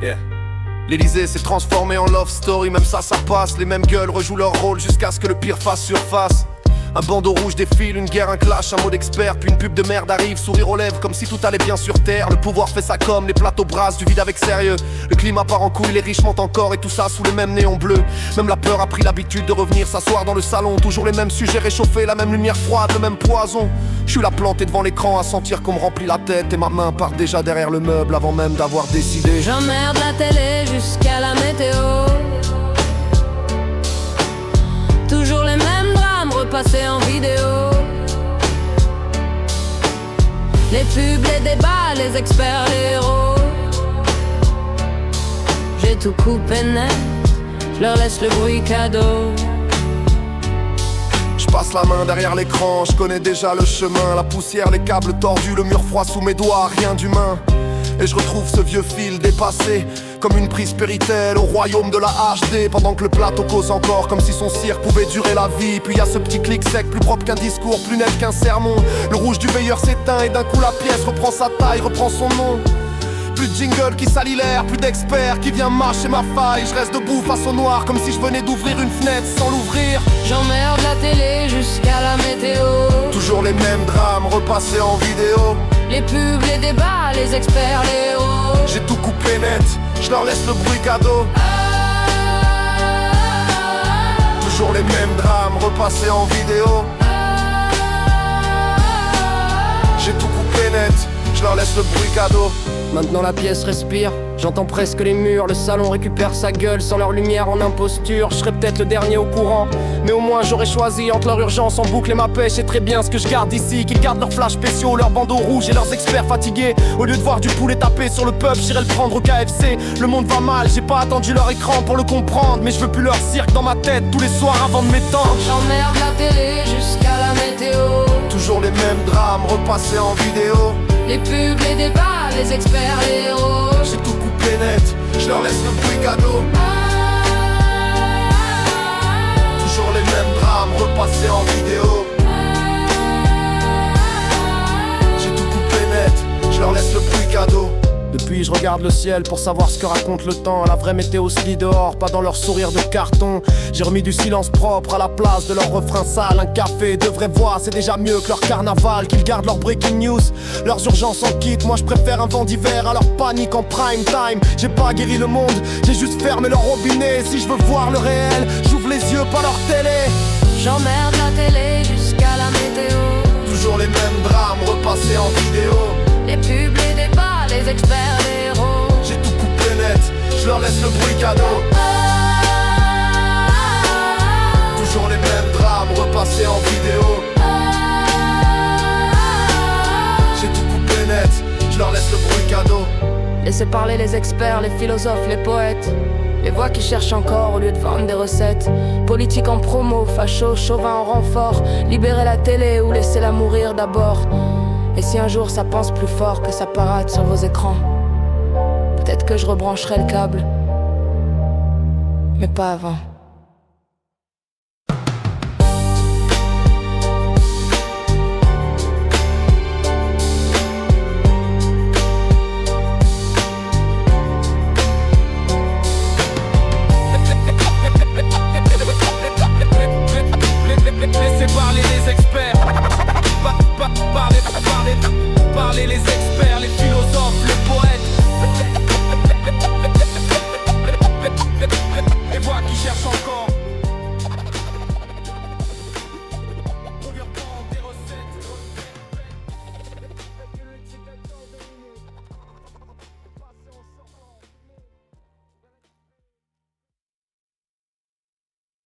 Yeah. L'Elysée s'est transformé en love story, même ça passe. Les mêmes gueules rejouent leur rôle jusqu'à ce que le pire fasse surface. Un bandeau rouge défile, une guerre, un clash, un mot d'expert. Puis une pub de merde arrive, sourire aux lèvres comme si tout allait bien sur terre. Le pouvoir fait ça comme les plateaux brassent du vide avec sérieux. Le climat part en couille, les riches montent encore et tout ça sous les mêmes néons bleus. Même la peur a pris l'habitude de revenir s'asseoir dans le salon. Toujours les mêmes sujets réchauffés, la même lumière froide, le même poison. Je suis là planté devant l'écran à sentir qu'on me remplit la tête. Et ma main part déjà derrière le meuble avant même d'avoir décidé. J'emmerde la télé jusqu'à la météo. Toujours les mêmes drames repassés en vidéo. Les pubs, les débats, les experts, les héros. J'ai tout coupé net, je leur laisse le bruit cadeau. Je passe la main derrière l'écran, je connais déjà le chemin. La poussière, les câbles tordus, le mur froid sous mes doigts, rien d'humain. Et je retrouve ce vieux fil dépassé, comme une prise Péritel au royaume de la HD. Pendant que le plateau cause encore, comme si son cirque pouvait durer la vie. Puis y a ce petit clic sec, plus propre qu'un discours, plus net qu'un sermon. Le rouge du veilleur s'éteint et d'un coup la pièce reprend sa taille, reprend son nom. Plus de jingle qui salit l'air, plus d'experts qui vient mâcher ma faille. Je reste debout face au noir, comme si je venais d'ouvrir une fenêtre sans l'ouvrir. J'emmerde la télé jusqu'à la météo. Toujours les mêmes drames repassés en vidéo. Les pubs, les débats, les experts, les héros. J'ai tout coupé net, je leur laisse le bruit cadeau. Toujours les mêmes drames repassés en vidéo. J'ai tout coupé net, je leur laisse le bruit cadeau. Maintenant la pièce respire, j'entends presque les murs. Le salon récupère sa gueule sans leur lumière en imposture. Je serais peut-être le dernier au courant, mais au moins j'aurais choisi entre leur urgence en boucle et ma paix. Je sais très bien ce que je garde ici, qu'ils gardent leurs flashs spéciaux, leurs bandeaux rouges et leurs experts fatigués. Au lieu de voir du poulet taper sur le pub, j'irai le prendre au KFC. Le monde va mal, j'ai pas attendu leur écran pour le comprendre. Mais je veux plus leur cirque dans ma tête tous les soirs avant de m'étendre. J'emmerde la télé jusqu'à la météo. Toujours les mêmes drames repassés en vidéo. Les pubs, les débats, les experts, les héros. J'ai tout coupé net, je leur laisse le bruit cadeau. Toujours les mêmes drames repassés en vidéo. J'ai tout coupé net, je leur laisse le bruit cadeau. Depuis je regarde le ciel pour savoir ce que raconte le temps. La vraie météo se lit dehors, pas dans leur sourire de carton. J'ai remis du silence propre à la place de leur refrain sale. Un café de vraie voix, c'est déjà mieux que leur carnaval. Qu'ils gardent leur breaking news, leurs urgences en kit. Moi je préfère un vent d'hiver à leur panique en prime time. J'ai pas guéri le monde, j'ai juste fermé leur robinet. Si je veux voir le réel, j'ouvre les yeux, pas leur télé. J'emmerde la télé jusqu'à la météo. Toujours les mêmes drames repassés en vidéo. Les pubs, les débats, les experts, les héros. J'ai tout coupé net, je leur laisse le bruit cadeau. Toujours les mêmes drames repassés en vidéo. J'ai tout coupé net, je leur laisse le bruit cadeau. Laissez parler les experts, les philosophes, les poètes. Les voix qui cherchent encore au lieu de vendre des recettes. Politique en promo, facho, chauvin en renfort. Libérer la télé ou laissez-la mourir d'abord. Et si un jour ça pense plus fort que ça parade sur vos écrans, peut-être que je rebrancherai le câble, mais pas avant.